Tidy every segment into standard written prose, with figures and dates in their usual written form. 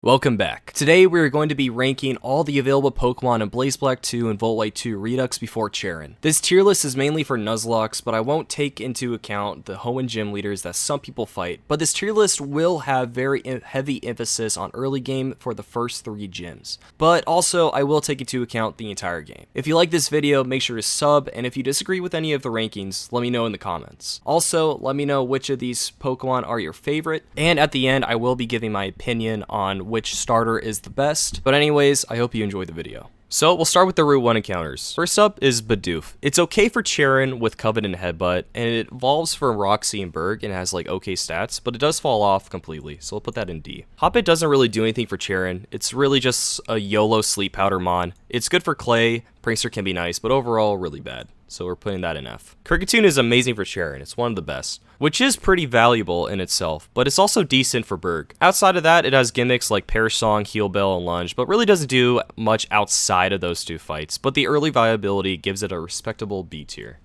Welcome back. Today we are going to be ranking all the available Pokemon in Blaze Black 2 and Volt White 2 Redux before Cheren. This tier list is mainly for nuzlockes, but I won't take into account the Hoenn gym leaders that some people fight, but this tier list will have very heavy emphasis on early game for the first 3 gyms. But also, I will take into account the entire game. If you like this video, make sure to sub, and if you disagree with any of the rankings, let me know in the comments. Also, let me know which of these Pokemon are your favorite, and at the end, I will be giving my opinion on which starter is the best. But anyways, I hope you enjoyed the video. So we'll start with the Route 1 encounters. First up is Bidoof. It's okay for Cheren with Covet and Headbutt, and it evolves for Roxy and Berg and has like okay stats, but it does fall off completely, so we'll put that in D. Hoppet doesn't really do anything for Cheren. It's really just a YOLO Sleep Powder Mon. It's good for Clay, Prankster can be nice, but overall really bad. So we're putting that in F. Kricketune is amazing for Cheren, it's one of the best, which is pretty valuable in itself, but it's also decent for Berg. Outside of that, it has gimmicks like Perish Song, Heal Bell, and Lunge, but really doesn't do much outside of those 2 fights, but the early viability gives it a respectable B tier.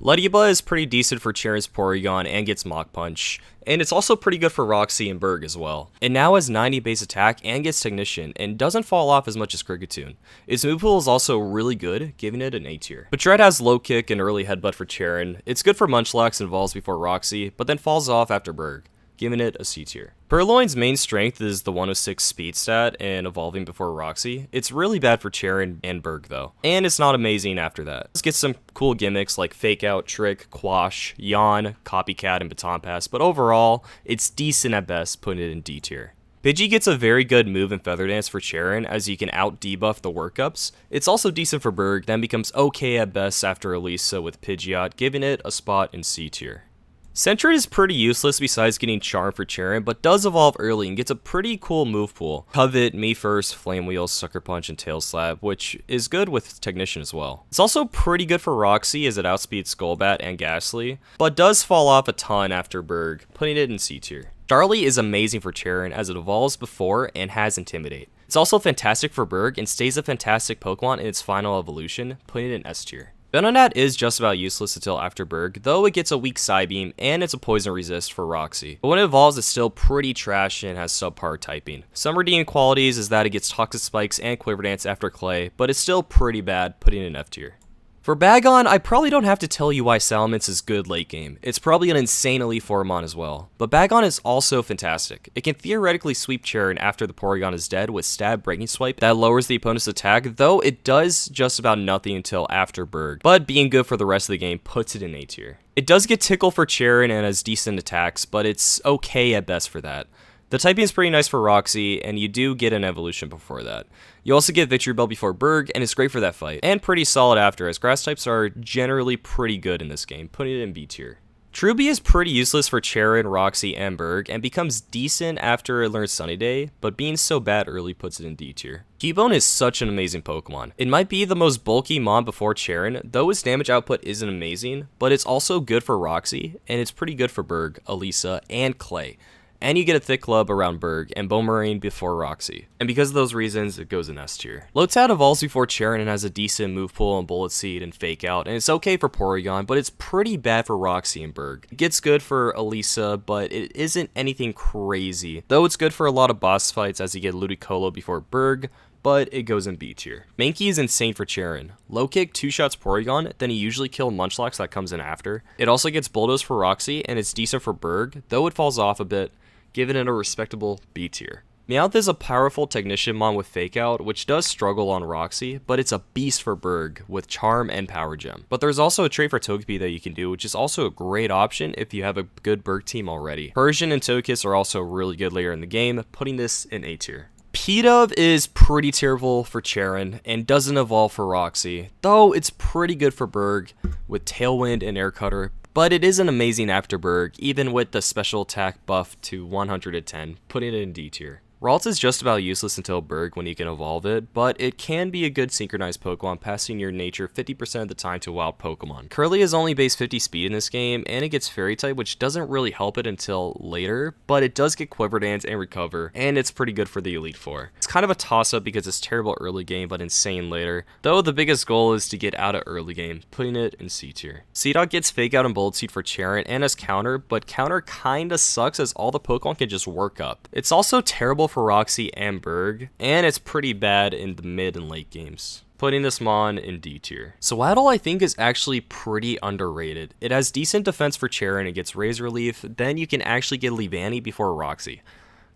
Ledyba is pretty decent for Cheren's Porygon and gets Mach Punch, and it's also pretty good for Roxy and Berg as well. It now has 90 base attack and gets Technician, and doesn't fall off as much as Kricketune. Its move pool is also really good, giving it an A tier. Dread has low kick and early headbutt for Cheren. It's good for Munchlax and evolves before Roxy, but then falls off after Berg, giving it a C tier. Purloin's main strength is the 106 speed stat and evolving before Roxy. It's really bad for Cheren and Berg though, and it's not amazing after that. Let's get some cool gimmicks like Fake Out, Trick, Quash, Yawn, Copycat, and Baton Pass, but overall, it's decent at best, putting it in D tier. Pidgey gets a very good move in Feather Dance for Cheren as you can out-debuff the workups. It's also decent for Berg, then becomes okay at best after Elisa with Pidgeot, giving it a spot in C tier. Sentret is pretty useless besides getting Charm for Cheren, but does evolve early and gets a pretty cool move pool. Covet, Me First, Flame Wheel, Sucker Punch, and Tail Slap, which is good with Technician as well. It's also pretty good for Roxy as it outspeeds Skullbat and Ghastly, but does fall off a ton after Berg, putting it in C tier. Charlie is amazing for Cheren as it evolves before and has Intimidate. It's also fantastic for Berg and stays a fantastic Pokemon in its final evolution, putting it in S tier. Venonat is just about useless until after Berg, though it gets a weak Psybeam and it's a poison resist for Roxy. But when it evolves, it's still pretty trash and has subpar typing. Some redeeming qualities is that it gets Toxic Spikes and Quiver Dance after Clay, but it's still pretty bad, putting it in F tier. For Bagon, I probably don't have to tell you why Salamence is good late game. It's probably an insane Elite Fourmon as well. But Bagon is also fantastic. It can theoretically sweep Cheren after the Porygon is dead with Stab Breaking Swipe that lowers the opponent's attack, though it does just about nothing until after Berg. But being good for the rest of the game puts it in A tier. It does get Tickle for Cheren and has decent attacks, but it's okay at best for that. The typing is pretty nice for Roxy, and you do get an evolution before that. You also get Victory Bell before Berg, and it's great for that fight, and pretty solid after, as grass types are generally pretty good in this game, putting it in B tier. Truby is pretty useless for Cheren, Roxy, and Berg, and becomes decent after it learns Sunny Day, but being so bad early puts it in D tier. Cubone is such an amazing Pokemon. It might be the most bulky Mon before Cheren, though its damage output isn't amazing, but it's also good for Roxy, and it's pretty good for Berg, Elisa, and Clay. And you get a thick club around Berg and Bomarine before Roxy. And because of those reasons, it goes in S tier. Lotad evolves before Cheren and has a decent move pool on Bullet Seed and Fake Out, and it's okay for Porygon, but it's pretty bad for Roxy and Berg. It gets good for Elisa, but it isn't anything crazy, though it's good for a lot of boss fights as you get Ludicolo before Berg, but it goes in B tier. Mankey is insane for Cheren. Low kick 2-shots Porygon, then you usually kill Munchlax that comes in after. It also gets Bulldoze for Roxy, and it's decent for Berg, though it falls off a bit, giving it a respectable B tier. Meowth is a powerful Technician Mon with Fake Out, which does struggle on Roxy, but it's a beast for Berg with Charm and Power Gem. But there's also a trait for Togepi that you can do, which is also a great option if you have a good Berg team already. Persian and Togekiss are also really good later in the game, putting this in A tier. Pidove is pretty terrible for Cheren and doesn't evolve for Roxy, though it's pretty good for Berg with Tailwind and Air Cutter, but it isn't amazing after Berg, even with the special attack buff to 110, putting it in D tier. Ralts is just about useless until Berg when you can evolve it, but it can be a good synchronized Pokemon, passing your nature 50% of the time to wild Pokemon. Curly is only base 50 speed in this game, and it gets Fairy type, which doesn't really help it until later, but it does get Quiver Dance and Recover, and it's pretty good for the Elite Four. It's kind of a toss-up because it's terrible early game, but insane later, though the biggest goal is to get out of early game, putting it in C tier. Seedot gets Fake Out and Bold Seed for Cheren and as counter, but counter kinda sucks as all the Pokemon can just work up. It's also terrible for Roxy and Berg, and it's pretty bad in the mid and late games, putting this mon in D tier. Swaddle I think is actually pretty underrated. It has decent defense for Cheren, it gets Razor Leaf, then you can actually get Leavanny before Roxy.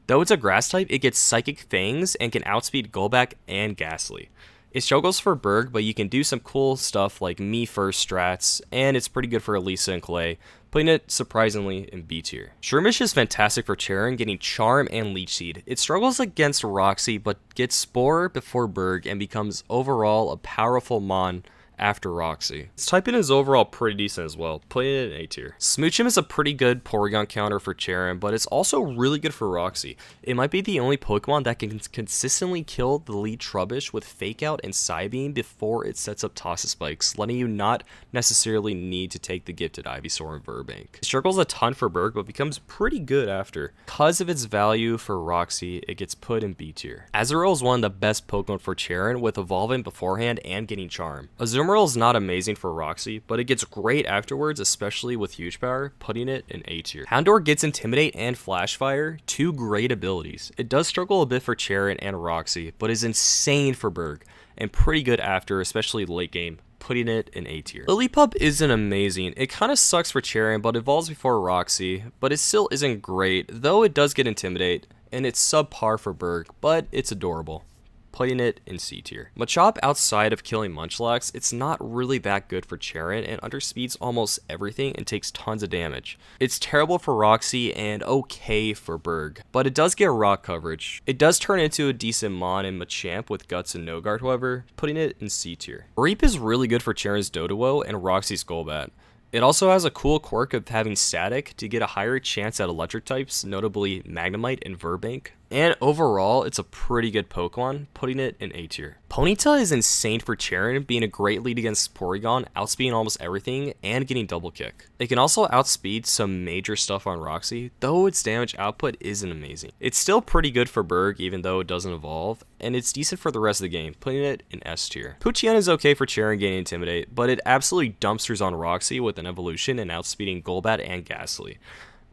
Though it's a grass type, it gets Psychic Fangs and can outspeed Golbat and Ghastly. It struggles for Berg, but you can do some cool stuff like me first strats, and it's pretty good for Elisa and Clay, putting it surprisingly in B tier. Shroomish is fantastic for Cheren, getting Charm and Leech Seed. It struggles against Roxy, but gets Spore before Berg and becomes overall a powerful mon after Roxy. Its typing is overall pretty decent as well, putting it in A tier. Smoochum is a pretty good Porygon counter for Cheren, but it's also really good for Roxy. It might be the only Pokemon that can consistently kill the lead Trubbish with Fake Out and Psybeam before it sets up Toxic Spikes, letting you not necessarily need to take the gifted Ivysaur and Burbank. It struggles a ton for Berg, but becomes pretty good after. Because of its value for Roxy, it gets put in B tier. Azurill is one of the best Pokemon for Cheren, with evolving beforehand and getting Charm. Azumarill is not amazing for Roxy, but it gets great afterwards, especially with huge power, putting it in A tier. Houndour gets Intimidate and Flash Fire, two great abilities. It does struggle a bit for Cheren and Roxy, but is insane for Berg, and pretty good after, especially late game, putting it in A tier. Lillipup isn't amazing. It kind of sucks for Cheren, but evolves before Roxy, but it still isn't great, though it does get Intimidate, and it's subpar for Berg, but it's adorable, putting it in C tier. Machop, outside of killing Munchlax, it's not really that good for Cheren and underspeeds almost everything and takes tons of damage. It's terrible for Roxy and okay for Berg, but it does get rock coverage. It does turn into a decent mon in Machamp with Guts and No Guard, however, putting it in C tier. Reap is really good for Cheren's Doduo and Roxy's Golbat. It also has a cool quirk of having Static to get a higher chance at electric types, notably Magnemite and Verbank. And overall, it's a pretty good Pokemon, putting it in A tier. Ponyta is insane for Cheren, being a great lead against Porygon, outspeeding almost everything, and getting Double Kick. It can also outspeed some major stuff on Roxy, though its damage output isn't amazing. It's still pretty good for Berg, even though it doesn't evolve, and it's decent for the rest of the game, putting it in S tier. Poochyena is okay for Cheren getting Intimidate, but it absolutely dumpsters on Roxy with an evolution and outspeeding Golbat and Ghastly.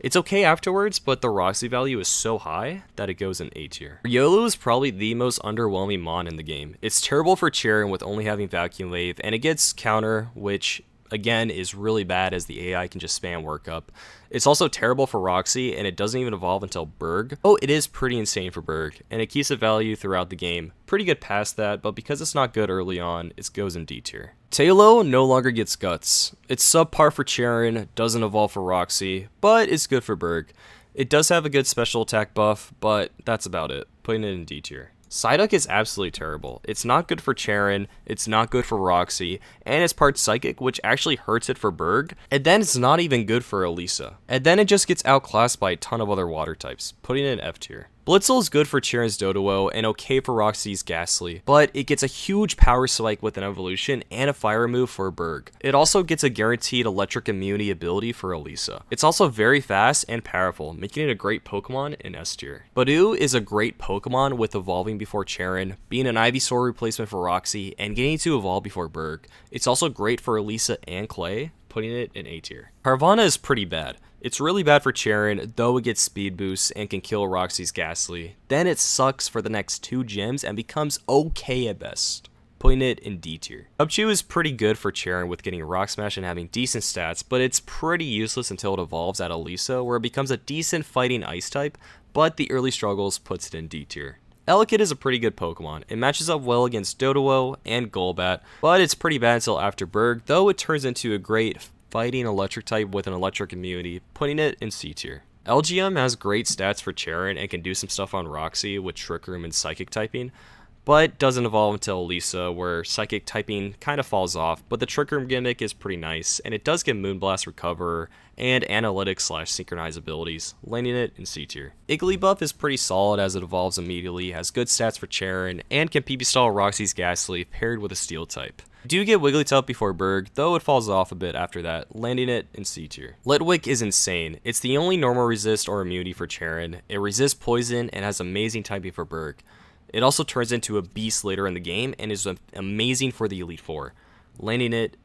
It's okay afterwards, but the Roxy value is so high that it goes in A tier. Riolu is probably the most underwhelming mon in the game. It's terrible for Cheren with only having Vacuum Wave, and it gets Counter, which again is really bad as the AI can just spam workup. It's also terrible for Roxy, and it doesn't even evolve until Berg. Oh, it is pretty insane for Berg, and it keeps a value throughout the game. Pretty good past that, but because it's not good early on, it goes in D tier. Tailo no longer gets Guts. It's subpar for Cheren, doesn't evolve for Roxy, but it's good for Berg. It does have a good special attack buff, but that's about it, putting it in D tier. Psyduck is absolutely terrible. It's not good for Cheren, it's not good for Roxy, and it's part Psychic, which actually hurts it for Berg, and then it's not even good for Elisa. And then it just gets outclassed by a ton of other water types, putting it in F tier. Blitzel is good for Cheren's Doduo and okay for Roxy's Ghastly, but it gets a huge power spike with an evolution and a fire move for Berg. It also gets a guaranteed electric immunity ability for Elisa. It's also very fast and powerful, making it a great Pokemon in S tier. Budew is a great Pokemon with evolving before Cheren, being an Ivysaur replacement for Roxy, and getting to evolve before Berg. It's also great for Elisa and Clay, putting it in A tier. Carvanha is pretty bad. It's really bad for Cheren, though it gets speed boosts and can kill Roxy's Ghastly. Then it sucks for the next two gyms and becomes okay at best, putting it in D tier. Upchew is pretty good for Cheren with getting Rock Smash and having decent stats, but it's pretty useless until it evolves at Elisa, where it becomes a decent fighting ice type, but the early struggles puts it in D tier. Elekid is a pretty good Pokemon. It matches up well against Doduo and Golbat, but it's pretty bad until after Berg, though it turns into a great fighting electric type with an electric immunity, putting it in C tier. LGM has great stats for Cheren and can do some stuff on Roxy with Trick Room and Psychic typing, but doesn't evolve until Elisa, where Psychic typing kind of falls off, but the Trick Room gimmick is pretty nice, and it does get Moonblast Recover and Analytics/Synchronize abilities, landing it in C tier. Igglybuff is pretty solid as it evolves immediately, has good stats for Cheren, and can PP stall Roxy's Ghastly paired with a Steel type. You do get Wigglytuff before Berg, though it falls off a bit after that, landing it in C tier. Litwick is insane. It's the only normal resist or immunity for Cheren. It resists poison and has amazing typing for Berg. It also turns into a beast later in the game and is amazing for the Elite Four, landing it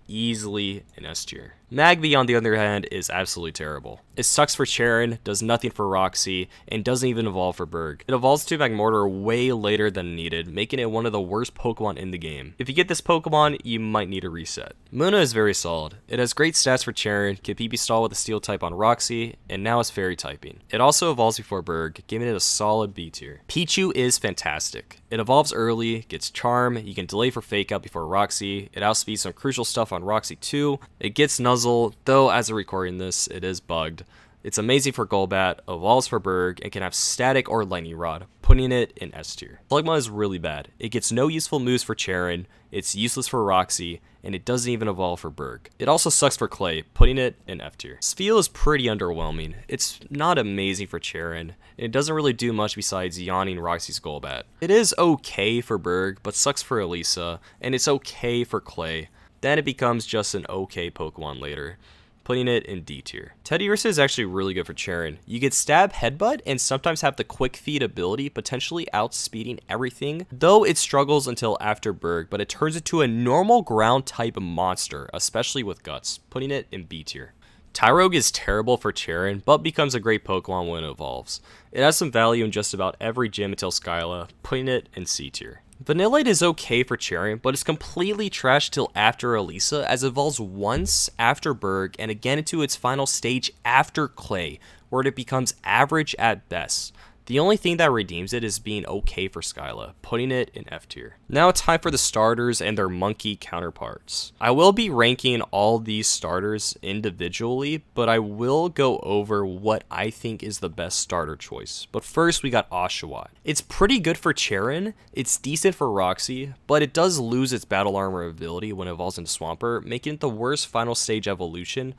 easily in S tier. Magby, on the other hand, is absolutely terrible. It sucks for Cheren, does nothing for Roxy, and doesn't even evolve for Berg. It evolves to Magmortar way later than needed, making it one of the worst Pokemon in the game. If you get this Pokemon, you might need a reset. Munna is very solid. It has great stats for Cheren, can PP stall with a Steel type on Roxy, and now it's Fairy typing. It also evolves before Berg, giving it a solid B tier. Pichu is fantastic. It evolves early, gets Charm, you can delay for Fake Out before Roxy, it outspeeds some crucial stuff on Roxy too, it gets Nuzzle, though as of recording this, it is bugged. It's amazing for Golbat, evolves for Berg, and can have Static or Lightning Rod, putting it in S tier. Slugma is really bad. It gets no useful moves for Cheren, it's useless for Roxy, and it doesn't even evolve for Berg. It also sucks for Clay, putting it in F tier. Spheal is pretty underwhelming. It's not amazing for Cheren, and it doesn't really do much besides yawning Roxy's Golbat. It is okay for Berg, but sucks for Elisa, and it's okay for Clay. Then it becomes just an okay Pokemon later, putting it in D tier. Teddiursa is actually really good for Cheren. You get Stab, Headbutt, and sometimes have the Quick Feed ability, potentially outspeeding everything, though it struggles until after Berg, but it turns into a normal ground type monster, especially with Guts, putting it in B tier. Tyrogue is terrible for Cheren, but becomes a great Pokemon when it evolves. It has some value in just about every gym until Skyla, putting it in C tier. Vanillite is okay for Cheren, but it's completely trash till after Elisa, as it evolves once after Berg and again into its final stage after Clay, where it becomes average at best. The only thing that redeems it is being okay for Skyla, putting it in F tier. Now it's time for the starters and their monkey counterparts. I will be ranking all these starters individually, but I will go over what I think is the best starter choice. But first we got Oshawott. It's pretty good for Cheren, it's decent for Roxy, but it does lose its battle armor ability when it evolves into Swampert, making it the worst final stage evolution,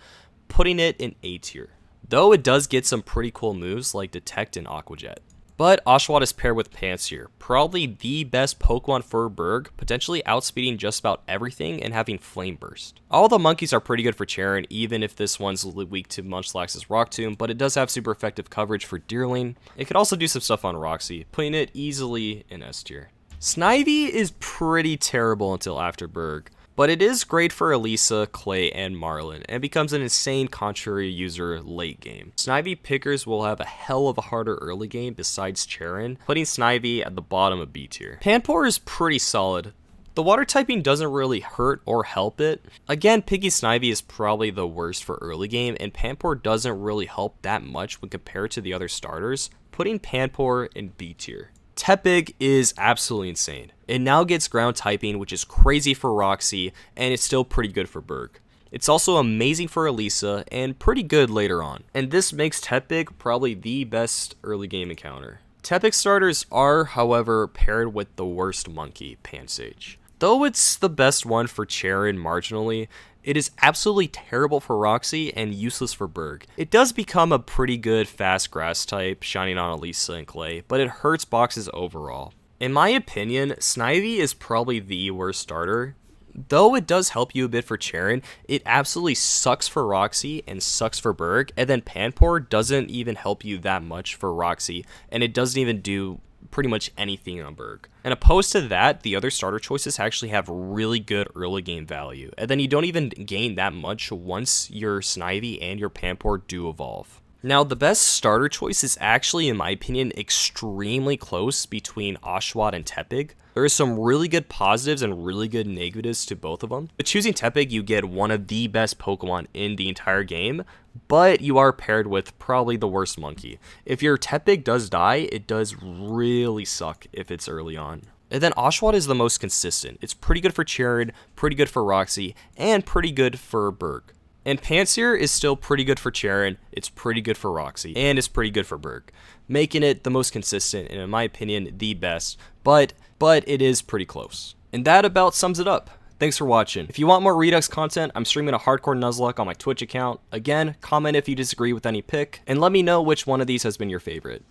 putting it in A tier. Though it does get some pretty cool moves like Detect and Aqua Jet. But Oshawott is paired with Pansear, probably the best Pokemon for Berg, potentially outspeeding just about everything and having Flame Burst. All the monkeys are pretty good for Cheren, even if this one's weak to Munchlax's Rock Tomb, but it does have super effective coverage for Deerling. It could also do some stuff on Roxy, putting it easily in S tier. Snivy is pretty terrible until after Berg, but it is great for Elisa, Clay, and Marlin, and becomes an insane contrary user late game. Snivy pickers will have a hell of a harder early game besides Cheren, putting Snivy at the bottom of B tier. Panpour is pretty solid. The water typing doesn't really hurt or help it. Again, Piggy Snivy is probably the worst for early game, and Panpour doesn't really help that much when compared to the other starters, putting Panpour in B tier. Tepig is absolutely insane. It now gets ground typing, which is crazy for Roxy, and it's still pretty good for Berg. It's also amazing for Elisa, and pretty good later on. And this makes Tepig probably the best early game encounter. Tepig starters are, however, paired with the worst monkey, Pansage. Though it's the best one for Cheren marginally, it is absolutely terrible for Roxy and useless for Berg. It does become a pretty good fast grass type, shining on Elisa and Clay, but it hurts boxes overall. In my opinion, Snivy is probably the worst starter. Though it does help you a bit for Cheren, it absolutely sucks for Roxy and sucks for Berg, and then Panpour doesn't even help you that much for Roxy, and it doesn't even do pretty much anything on Berg. And opposed to that, the other starter choices actually have really good early game value, and then you don't even gain that much once your Snivy and your Panpour do evolve. Now, the best starter choice is actually, in my opinion, extremely close between Oshawott and Tepig. There are some really good positives and really good negatives to both of them. But choosing Tepig, you get one of the best Pokemon in the entire game, but you are paired with probably the worst monkey. If your Tepig does die, it does really suck if it's early on. And then Oshawott is the most consistent. It's pretty good for Cheren, pretty good for Roxy, and pretty good for Berg. And Pansear is still pretty good for Cheren, it's pretty good for Roxy, and it's pretty good for Berg, making it the most consistent and, in my opinion, the best, but it is pretty close. And that about sums it up. Thanks for watching. If you want more Redux content, I'm streaming a hardcore Nuzlocke on my Twitch account. Again, comment if you disagree with any pick, and let me know which one of these has been your favorite.